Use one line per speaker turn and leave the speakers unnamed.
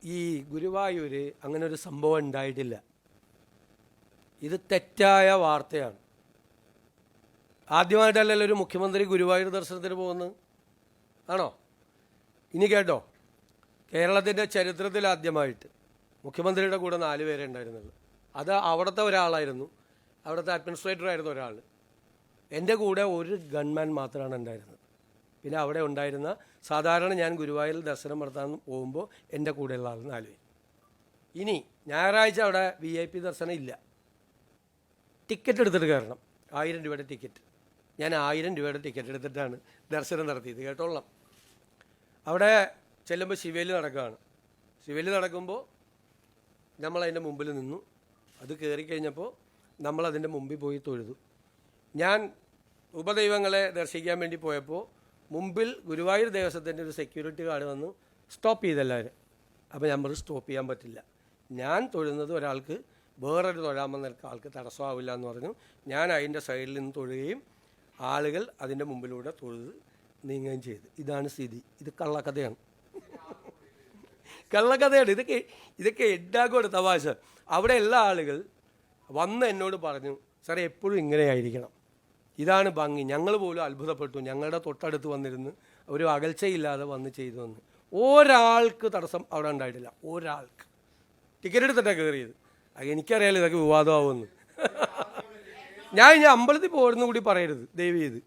ഈ ഗുരുവായൂർ അങ്ങനെ ഒരു സംഭവം ഉണ്ടായിട്ടില്ല. ഇത് തെറ്റായ വാർത്തയാണ്. ആദ്യമായിട്ടല്ലല്ലോ ഒരു മുഖ്യമന്ത്രി ഗുരുവായൂർ ദർശനത്തിന് പോകുന്നത്, ആണോ? ഇനി കേട്ടോ, കേരളത്തിൻ്റെ ചരിത്രത്തിൽ ആദ്യമായിട്ട് മുഖ്യമന്ത്രിയുടെ കൂടെ 4 പേരെ ഉണ്ടായിരുന്നുള്ളൂ. അത് അവിടുത്തെ ഒരാളായിരുന്നു, അവിടുത്തെ അഡ്മിനിസ്ട്രേറ്റർ ആയിരുന്നു ഒരാൾ. എൻ്റെ കൂടെ ഒരു ഗൺമാൻ മാത്രമാണ് ഉണ്ടായിരുന്നത്. പിന്നെ അവിടെ ഉണ്ടായിരുന്ന സാധാരണ ഞാൻ ഗുരുവായൂർ ദർശനം നടത്താൻ പോകുമ്പോൾ എൻ്റെ കൂടെയുള്ള ആൾ 4 പേര്. ഇനി ഞായറാഴ്ച അവിടെ VIP ദർശനം ഇല്ല. ടിക്കറ്റ് എടുത്തിട്ട് കയറണം, 1000 രൂപയുടെ ടിക്കറ്റ്. ഞാൻ 1000 രൂപയുടെ ടിക്കറ്റ് എടുത്തിട്ടാണ് ദർശനം നടത്തിയത്, കേട്ടോളാം. അവിടെ ചെല്ലുമ്പോൾ ശിവേലി നടക്കുകയാണ്. ശിവേലി നടക്കുമ്പോൾ നമ്മളതിൻ്റെ മുമ്പിൽ നിന്നു. അത് കയറിക്കഴിഞ്ഞപ്പോൾ നമ്മളതിൻ്റെ മുമ്പിൽ പോയി തൊഴുതു. ഞാൻ ഉപദൈവങ്ങളെ ദർശിക്കാൻ വേണ്ടി പോയപ്പോൾ മുമ്പിൽ ഗുരുവായൂർ ദേവസ്വത്തിൻ്റെ ഒരു സെക്യൂരിറ്റി ഗാർഡ് വന്നു സ്റ്റോപ്പ് ചെയ്തെല്ലാവരും. അപ്പോൾ ഞാൻ പറഞ്ഞു സ്റ്റോപ്പ് ചെയ്യാൻ പറ്റില്ല, ഞാൻ തൊഴുന്നത് ഒരാൾക്ക് വേറൊരു തൊഴാമെന്ന ആൾക്ക് തടസ്സമാവില്ല എന്ന് പറഞ്ഞു. ഞാൻ അതിൻ്റെ സൈഡിൽ നിന്ന് തൊഴുകയും ആളുകൾ അതിൻ്റെ മുമ്പിലൂടെ തൊഴുത് നീങ്ങുകയും ചെയ്തു. ഇതാണ് സ്ഥിതി. ഇത് കള്ളക്കഥയാണ്, കള്ളക്കഥയാണ്. ഇതൊക്കെ എഡാക്കോട് തമാശ. അവിടെ എല്ലാ ആളുകൾ വന്ന് എന്നോട് പറഞ്ഞു, സാറേ എപ്പോഴും ഇങ്ങനെ ആയിരിക്കണം, ഇതാണ് ഭംഗി. ഞങ്ങൾ പോലും അത്ഭുതപ്പെട്ടു. ഞങ്ങളുടെ തൊട്ടടുത്ത് വന്നിരുന്ന് ഒരു അകൽച്ചയില്ലാതെ വന്ന് ചെയ്തു വന്ന് ഒരാൾക്ക് തടസ്സം അവിടെ ഉണ്ടായിട്ടില്ല, ഒരാൾക്ക്. ടിക്കറ്റ് എടുത്തിട്ടാണ് കയറിയത്. എനിക്കറിയാലോ ഇതൊക്കെ വിവാദമാവുമെന്ന്. ഞാൻ അമ്പലത്തിൽ പോരുന്ന കൂടി പറയരുത് ദയവ് ചെയ്ത്.